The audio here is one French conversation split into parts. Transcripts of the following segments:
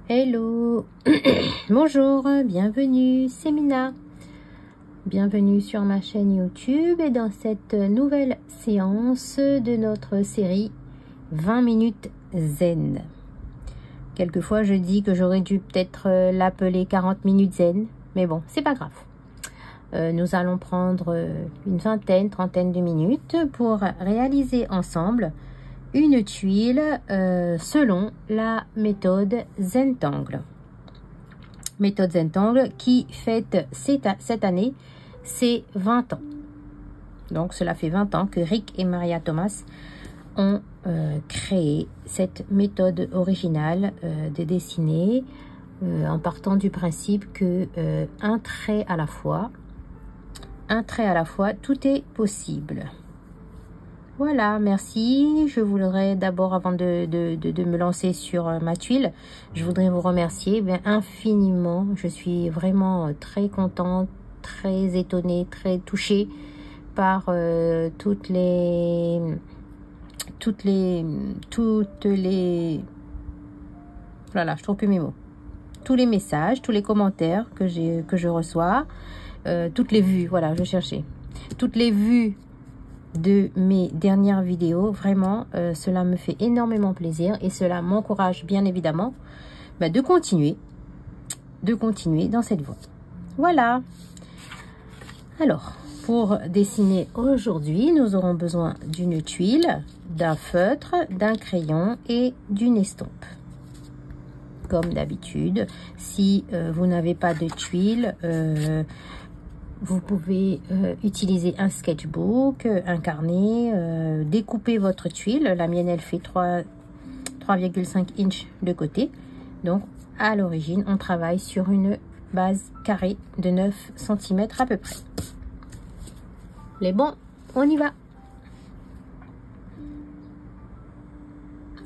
Hello, bonjour, bienvenue, c'est Mina. Bienvenue sur ma chaîne YouTube et dans cette nouvelle séance de notre série 20 minutes zen. Quelquefois je dis que j'aurais dû peut-être l'appeler 40 minutes zen, mais bon, c'est pas grave. Nous allons prendre une vingtaine, trentaine de minutes pour réaliser ensemble une tuile selon la méthode Zentangle. Méthode Zentangle qui fête cette année ses 20 ans. Donc cela fait 20 ans que Rick et Maria Thomas ont créé cette méthode originale de dessiner en partant du principe que un trait à la fois, tout est possible. Voilà, merci. Je voudrais d'abord, avant de me lancer sur ma tuile, je voudrais vous remercier infiniment. Je suis vraiment très contente, très étonnée, très touchée par toutes les voilà, je trouve plus mes mots. Tous les messages, tous les commentaires que je reçois, toutes les vues, voilà, je cherchais. Toutes les vues de mes dernières vidéos, vraiment cela me fait énormément plaisir et cela m'encourage bien évidemment de continuer dans cette voie. Voilà. Alors pour dessiner aujourd'hui, nous aurons besoin d'une tuile, d'un feutre, d'un crayon et d'une estompe. Comme d'habitude, si vous n'avez pas de tuile, vous pouvez utiliser un sketchbook, un carnet, découper votre tuile. La mienne, elle fait 3,5 inches de côté. Donc, à l'origine, on travaille sur une base carrée de 9 cm à peu près. Les bons, on y va.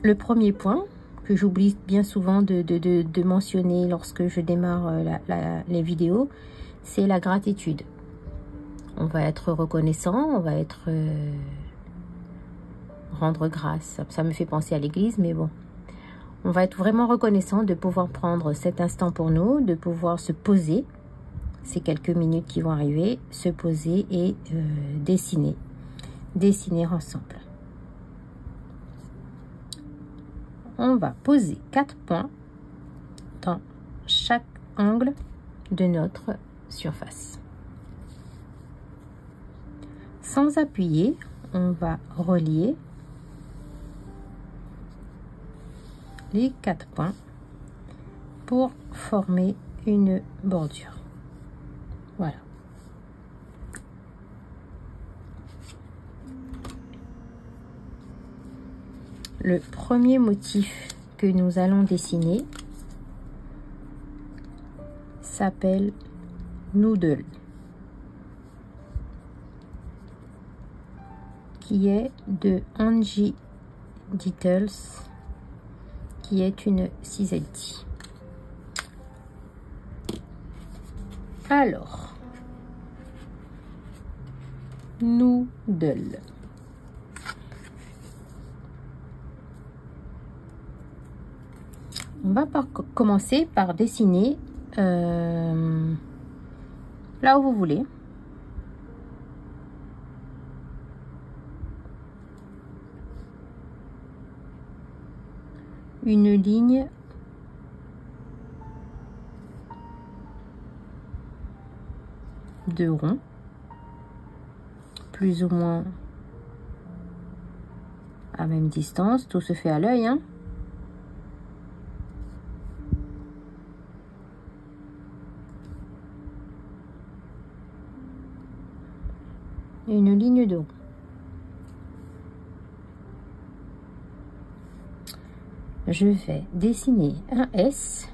Le premier point que j'oublie bien souvent de mentionner lorsque je démarre les vidéos, c'est la gratitude. On va être reconnaissant, on va être rendre grâce. Ça me fait penser à l'église, mais bon. On va être vraiment reconnaissant de pouvoir prendre cet instant pour nous, de pouvoir se poser, ces quelques minutes qui vont arriver, se poser et dessiner ensemble. On va poser 4 points dans chaque angle de notre surface. Sans appuyer, on va relier les 4 points pour former une bordure. Voilà. Le premier motif que nous allons dessiner s'appelle Noodle, qui est de Angie Details, qui est une CZT. Alors, Noodle. On va commencer par dessiner là où vous voulez. Une ligne de rond, plus ou moins à même distance. Tout se fait à l'œil, hein. Une ligne de rond. Je vais dessiner un S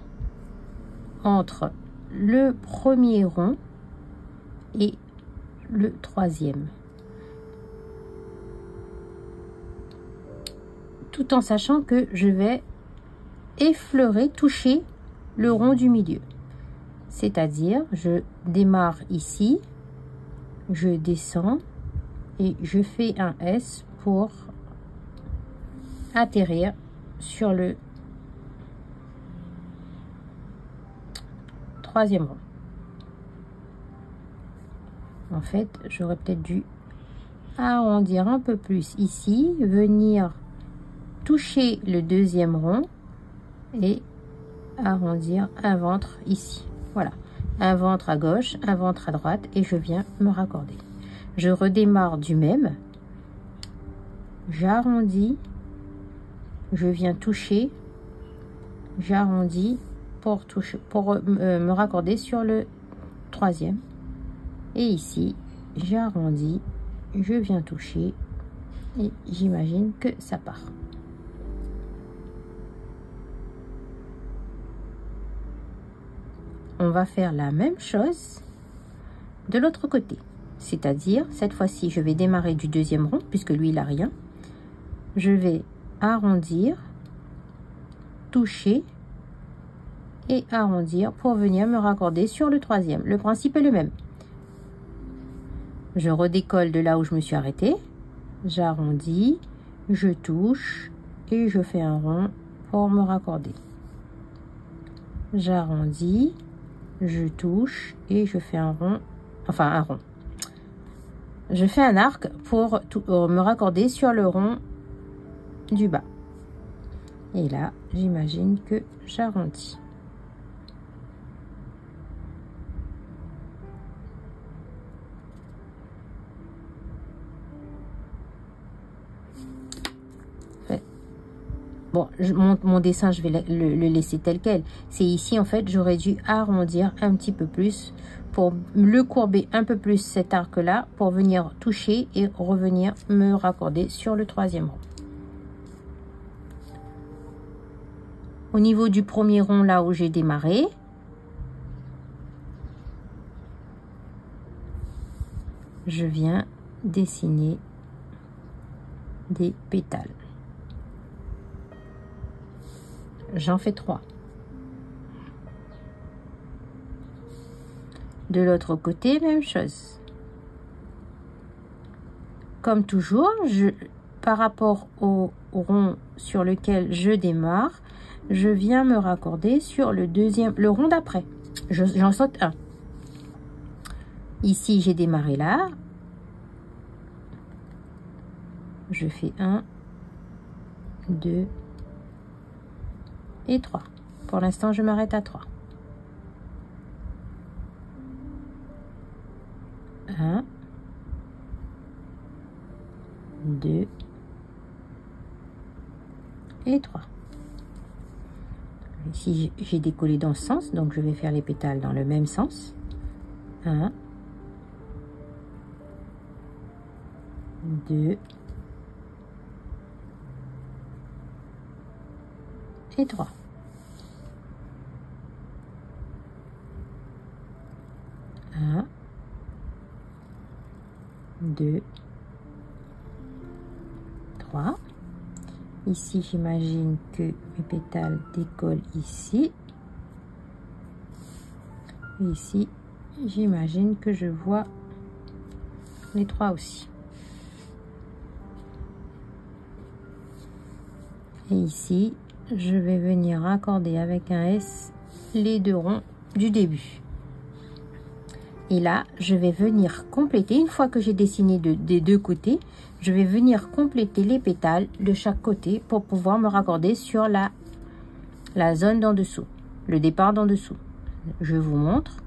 entre le premier rond et le troisième, tout en sachant que je vais effleurer, toucher le rond du milieu. C'est-à-dire, je démarre ici, je descends et je fais un S pour atterrir sur le troisième rond. En fait, j'aurais peut-être dû arrondir un peu plus ici, venir toucher le deuxième rond et arrondir un ventre ici. Voilà, un ventre à gauche, un ventre à droite et je viens me raccorder. Je redémarre du même, j'arrondis, je viens toucher, j'arrondis pour me raccorder sur le troisième et ici j'arrondis, je viens toucher et j'imagine que ça part. On va faire la même chose de l'autre côté, c'est-à-dire cette fois-ci je vais démarrer du deuxième rond puisque lui il a rien. Je vais arrondir, toucher et arrondir pour venir me raccorder sur le troisième. Le principe est le même. Je redécolle de là où je me suis arrêtée, j'arrondis, je touche et je fais un rond pour me raccorder. J'arrondis, je touche et je fais un rond, enfin un rond. Je fais un arc pour me raccorder sur le rond du bas. Et là, j'imagine que j'arrondis. Bon, mon dessin, je vais le laisser tel quel. C'est ici, en fait, j'aurais dû arrondir un petit peu plus pour le courber un peu plus cet arc-là pour venir toucher et revenir me raccorder sur le troisième rond. Au niveau du premier rond, là où j'ai démarré, je viens dessiner des pétales. J'en fais 3. De l'autre côté, même chose. Comme toujours, par rapport au rond sur lequel je démarre, je viens me raccorder sur le rond d'après. J'en saute un. Ici, j'ai démarré là. Je fais 1, 2 et 3. Pour l'instant, je m'arrête à 3. 1, 2 et 3. Ici, j'ai décollé dans ce sens, donc je vais faire les pétales dans le même sens. 1, 2 et 3. 1, 2, 3. Ici, j'imagine que mes pétales décollent ici. Ici, j'imagine que je vois les 3 aussi. Et ici, je vais venir raccorder avec un S les 2 ronds du début. Et là, je vais venir compléter, une fois que j'ai dessiné des deux côtés, je vais venir compléter les pétales de chaque côté pour pouvoir me raccorder sur la zone d'en dessous, le départ d'en dessous. Je vous montre.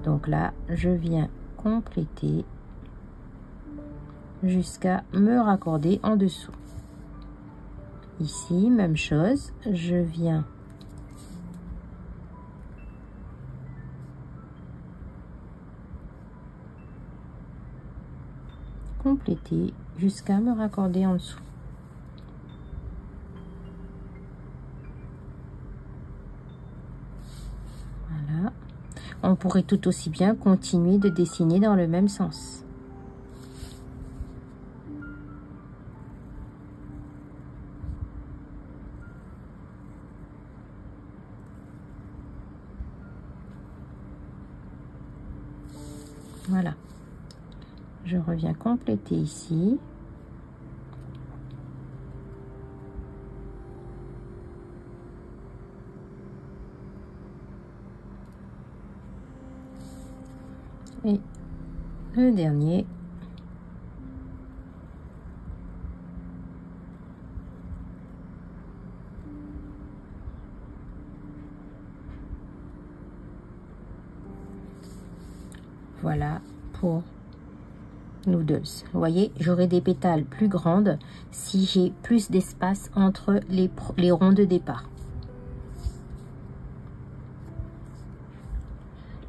Donc là, je viens compléter jusqu'à me raccorder en dessous. Ici, même chose, je viens compléter jusqu'à me raccorder en dessous. Voilà. On pourrait tout aussi bien continuer de dessiner dans le même sens. Voilà. Je reviens compléter ici. Et le dernier. Voilà pour Noodles. Vous voyez, j'aurai des pétales plus grandes si j'ai plus d'espace entre les ronds de départ.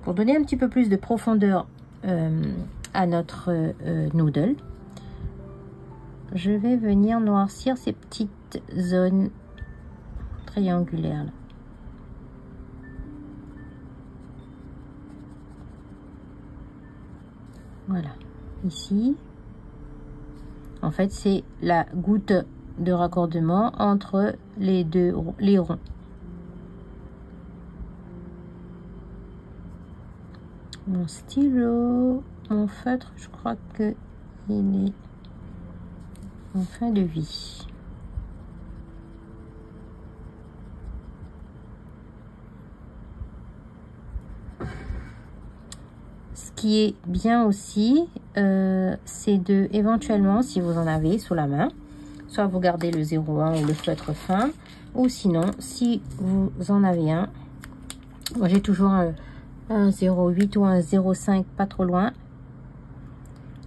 Pour donner un petit peu plus de profondeur à notre noodle, je vais venir noircir ces petites zones triangulaires là. Voilà, ici, en fait, c'est la goutte de raccordement entre les ronds. Mon stylo, mon feutre, je crois que il est en fin de vie. Ce qui est bien aussi, c'est de éventuellement, si vous en avez sous la main, soit vous gardez le 0,1 ou le feutre fin, ou sinon, si vous en avez un, moi j'ai toujours un 0,8 ou un 0,5 pas trop loin.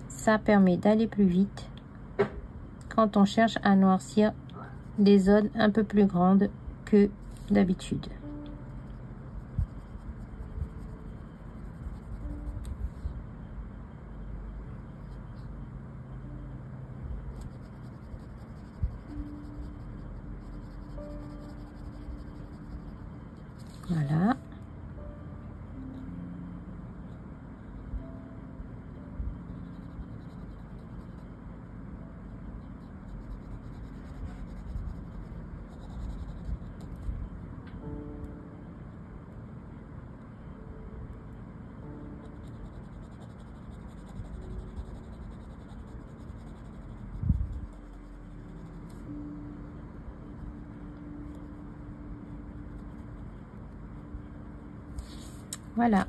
Ça permet d'aller plus vite quand on cherche à noircir des zones un peu plus grandes que d'habitude. Voilà. Voilà.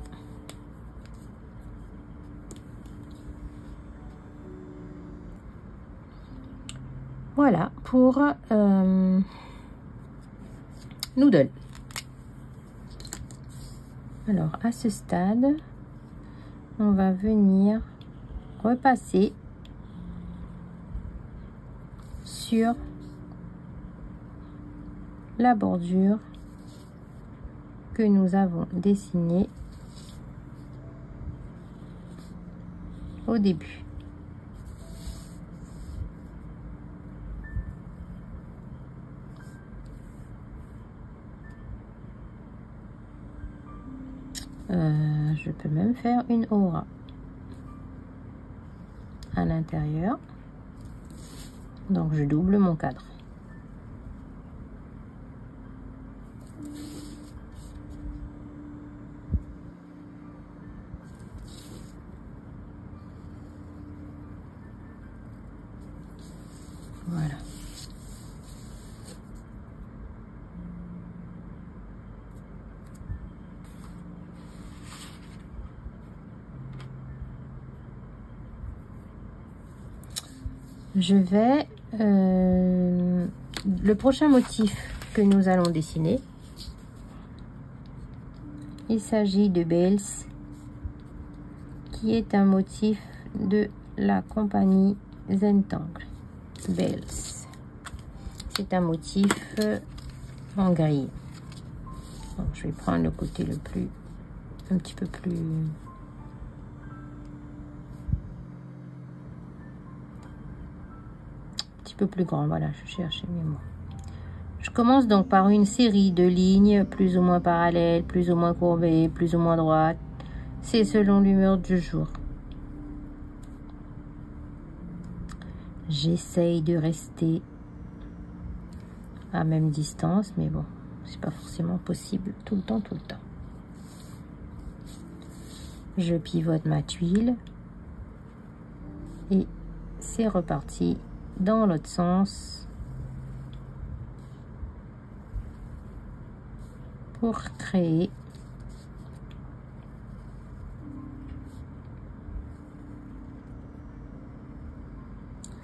Voilà pour noodle. Alors à ce stade, on va venir repasser sur la bordure que nous avons dessinée au début. Je peux même faire une aura à l'intérieur. Donc je double mon cadre. Voilà. Je vais le prochain motif que nous allons dessiner, il s'agit de Bells, qui est un motif de la compagnie Zentangle. Bells, c'est un motif en gris. Donc, je vais prendre le côté le plus, un petit peu plus grand. Voilà, je cherchais mes mots. Je commence donc par une série de lignes plus ou moins parallèles, plus ou moins courbées, plus ou moins droites. C'est selon l'humeur du jour. J'essaye de rester à même distance, mais bon, c'est pas forcément possible tout le temps, Je pivote ma tuile et c'est reparti dans l'autre sens pour créer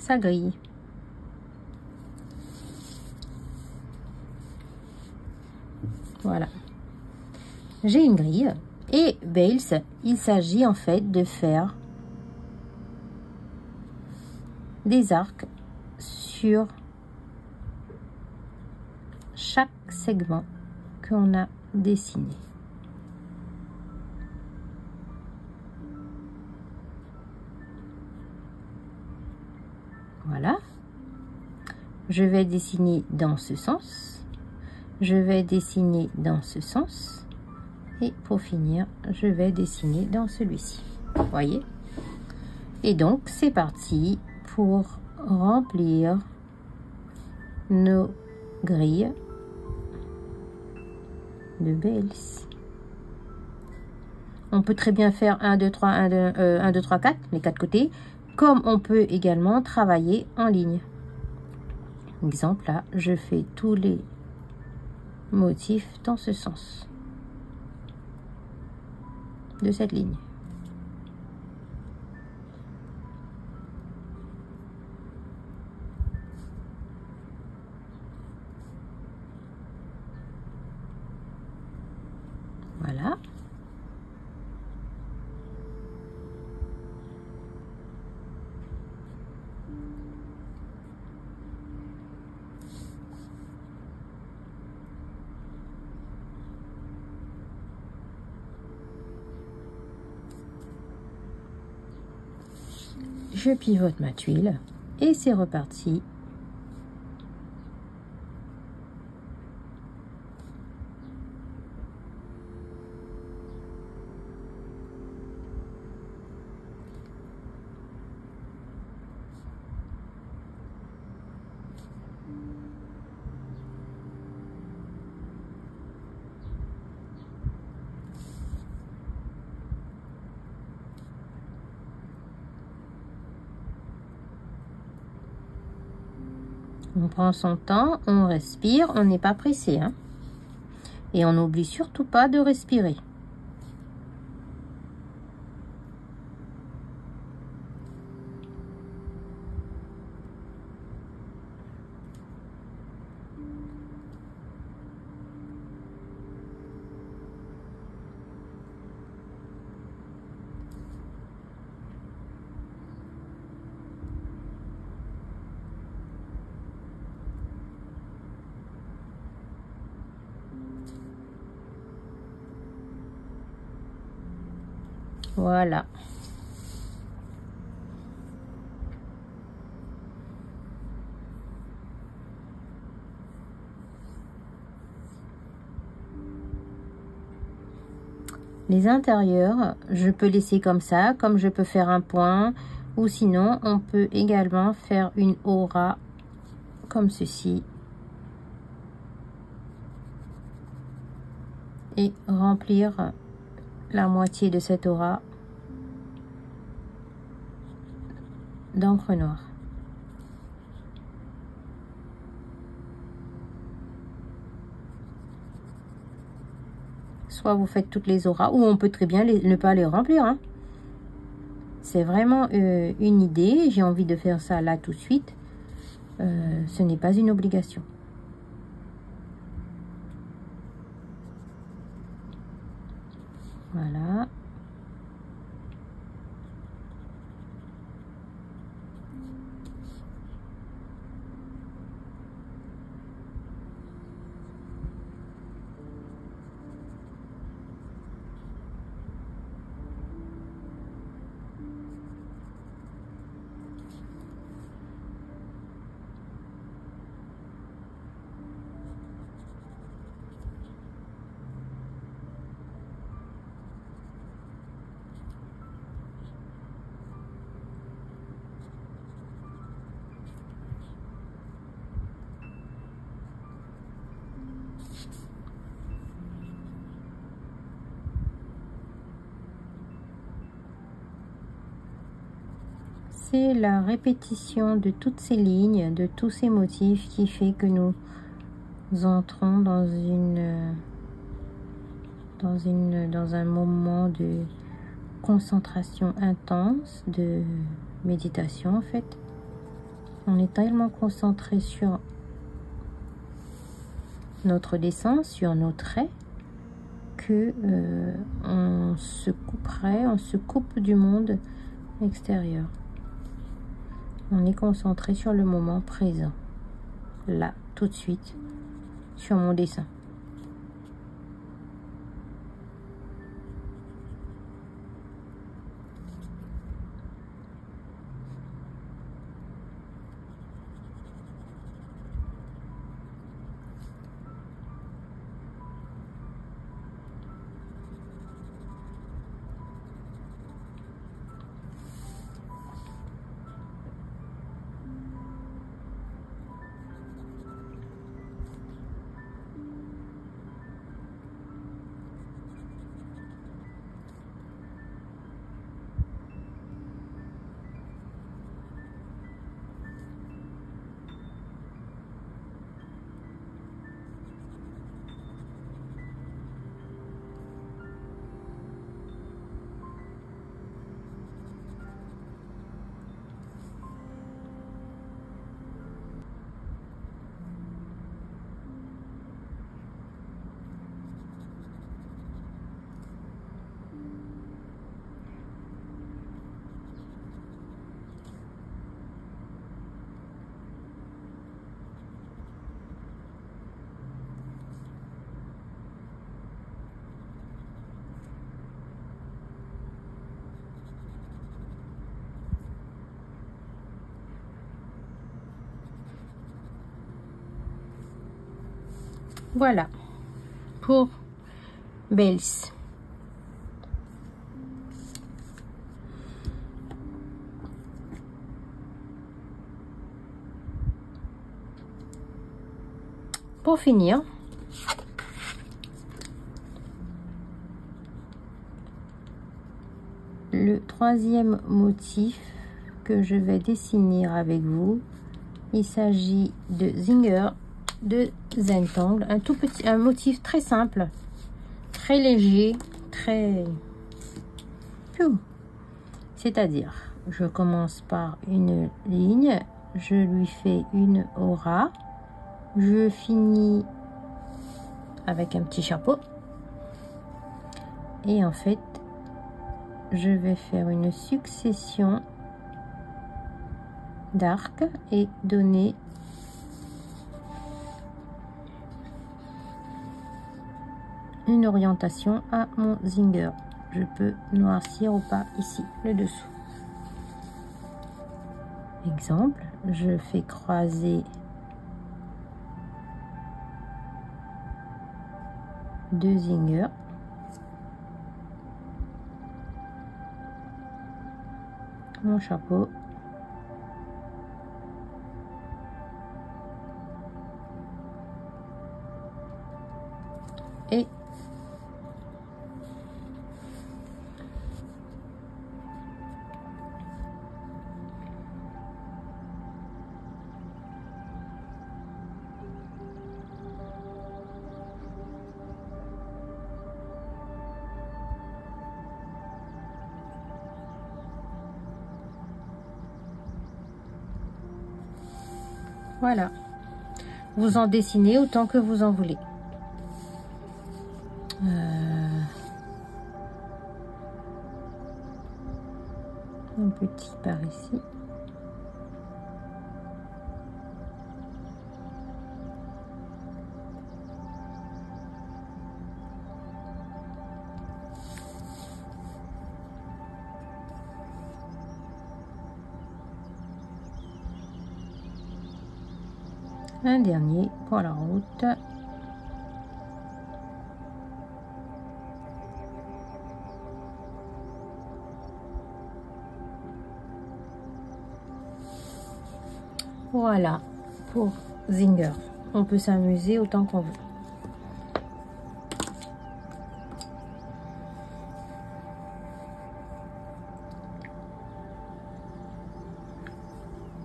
sa grille. Voilà. J'ai une grille. Et Bales, il s'agit en fait de faire des arcs sur chaque segment qu'on a dessiné. Voilà. Je vais dessiner dans ce sens. Je vais dessiner dans ce sens. Et pour finir, je vais dessiner dans celui-ci. Vous voyez? Et donc, c'est parti pour remplir nos grilles de Bales. On peut très bien faire 1, 2, 3, 1, 2, 3, 4, les 4 côtés, comme on peut également travailler en ligne. Exemple, là, je fais tous les motifs dans ce sens de cette ligne. Voilà. Je pivote ma tuile et c'est reparti. On prend son temps, on respire, on n'est pas pressé, hein. Et on n'oublie surtout pas de respirer. Voilà. Les intérieurs, je peux laisser comme ça, comme je peux faire un point, ou sinon on peut également faire une aura comme ceci. Et remplir la moitié de cette aura d'encre noire. Soit vous faites toutes les auras, ou on peut très bien ne pas les remplir, hein. C'est vraiment une idée. J'ai envie de faire ça là tout de suite. Ce n'est pas une obligation. Voilà. C'est la répétition de toutes ces lignes, de tous ces motifs qui fait que nous entrons dans un moment de concentration intense, de méditation en fait. On est tellement concentré sur notre dessin, sur nos traits, que on se coupe du monde extérieur. On est concentré sur le moment présent, là, tout de suite, sur mon dessin. Voilà pour Bells. Pour finir, le troisième motif que je vais dessiner avec vous, il s'agit de Singer de Zentangle, un motif très simple, très léger, très... C'est-à-dire, je commence par une ligne, je lui fais une aura, je finis avec un petit chapeau, et en fait, je vais faire une succession d'arcs et donner une orientation à mon Singer. Je peux noircir ou pas ici, le dessous. Exemple, je fais croiser deux Singer. Mon chapeau. Et voilà, vous en dessinez autant que vous en voulez. Un petit par ici. Un dernier pour la route. Voilà pour Singer. On peut s'amuser autant qu'on veut.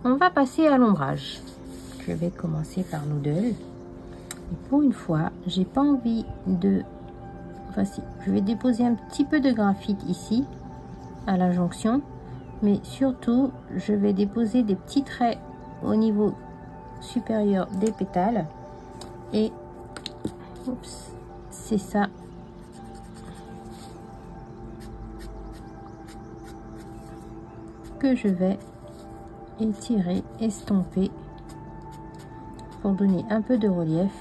On va passer à l'ombrage. Je vais commencer par Noodle. Et pour une fois, j'ai pas envie de... Enfin si, je vais déposer un petit peu de graphite ici, à la jonction. Mais surtout, je vais déposer des petits traits au niveau supérieur des pétales. Et c'est ça. Que je vais étirer, estomper pour donner un peu de relief.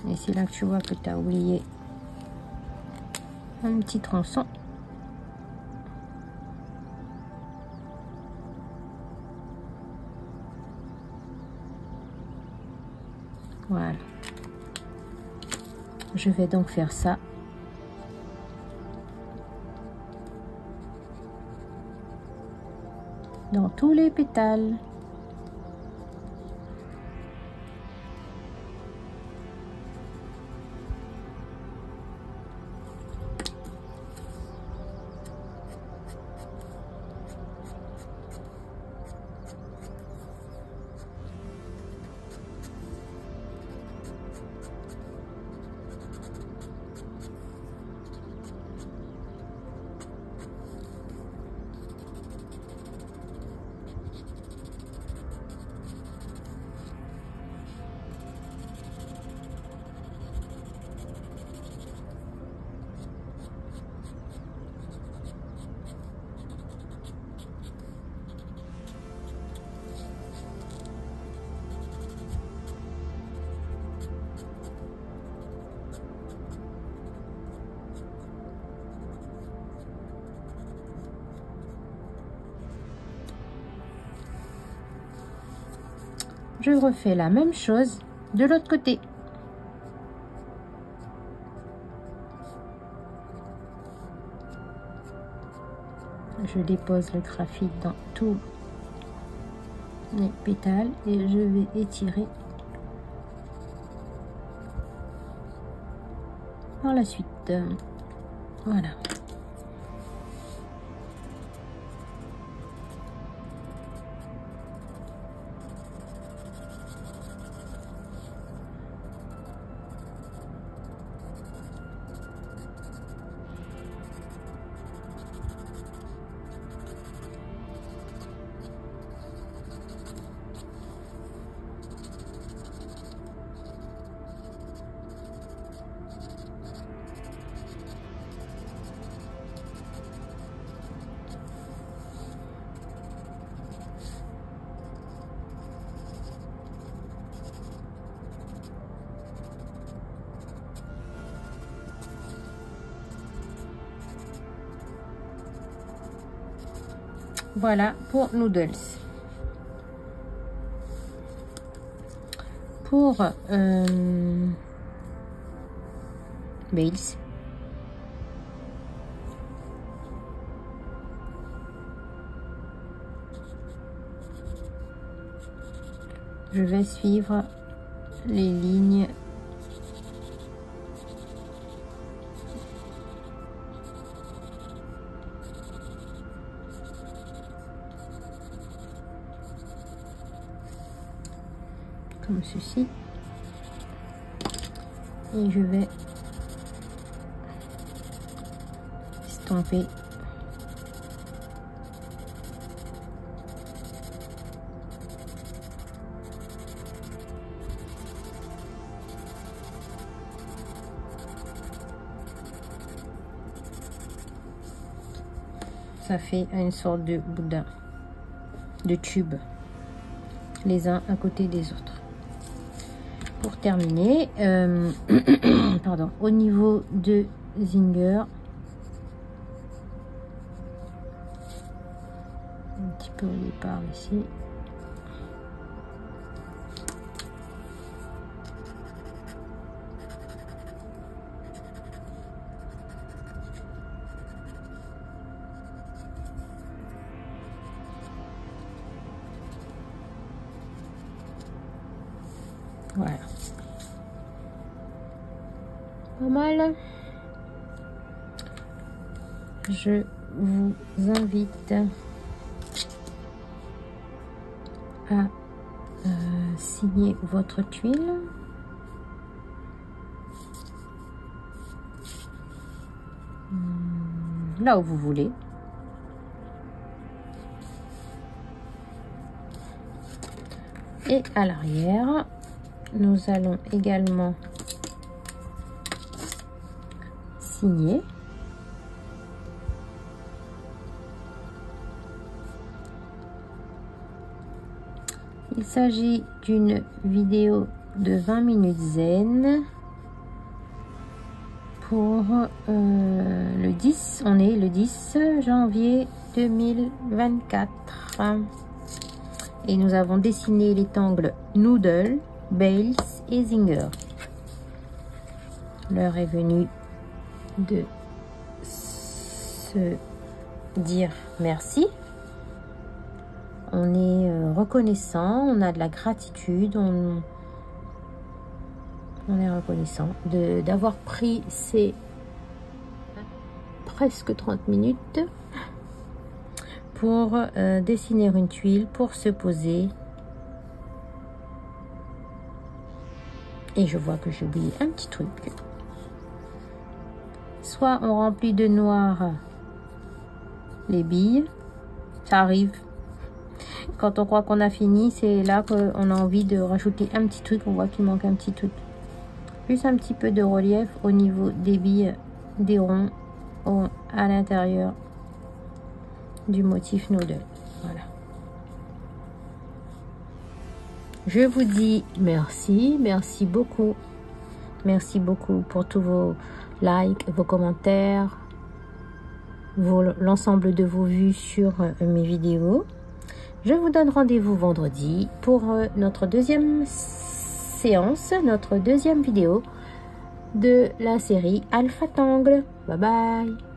Et c'est là que tu vois que tu as oublié un petit tronçon. Voilà. Je vais donc faire ça. Dans tous les pétales. Je refais la même chose de l'autre côté. Je dépose le graphite dans tous les pétales et je vais étirer par la suite. Voilà. Voilà pour Noodles. Pour Bales, je vais suivre les lignes comme ceci et je vais estomper ça fait une sorte de boudin, de tube, les uns à côté des autres. Pour terminer, pardon, au niveau de Zinger, un petit peu au départ ici. Voilà. Pas mal. Je vous invite à signer votre tuile. Là où vous voulez. Et à l'arrière, nous allons également signer. Il s'agit d'une vidéo de 20 minutes zen pour le 10, on est le 10 janvier 2024. Et nous avons dessiné les tangles Noodle, Bales et Zinger. L'heure est venue de se dire merci. On est reconnaissant, on a de la gratitude, on est reconnaissant d'avoir pris ces presque 30 minutes pour dessiner une tuile, pour se poser. Et je vois que j'ai oublié un petit truc. Soit on remplit de noir les billes, ça arrive. Quand on croit qu'on a fini, c'est là qu'on a envie de rajouter un petit truc. On voit qu'il manque un petit truc. Plus un petit peu de relief au niveau des billes, des ronds à l'intérieur du motif noodle. Voilà. Je vous dis merci. Merci beaucoup. Merci beaucoup pour tous vos likes, vos commentaires, l'ensemble de vos vues sur mes vidéos. Je vous donne rendez-vous vendredi pour notre deuxième séance, notre deuxième vidéo de la série Alpha Tangle. Bye bye.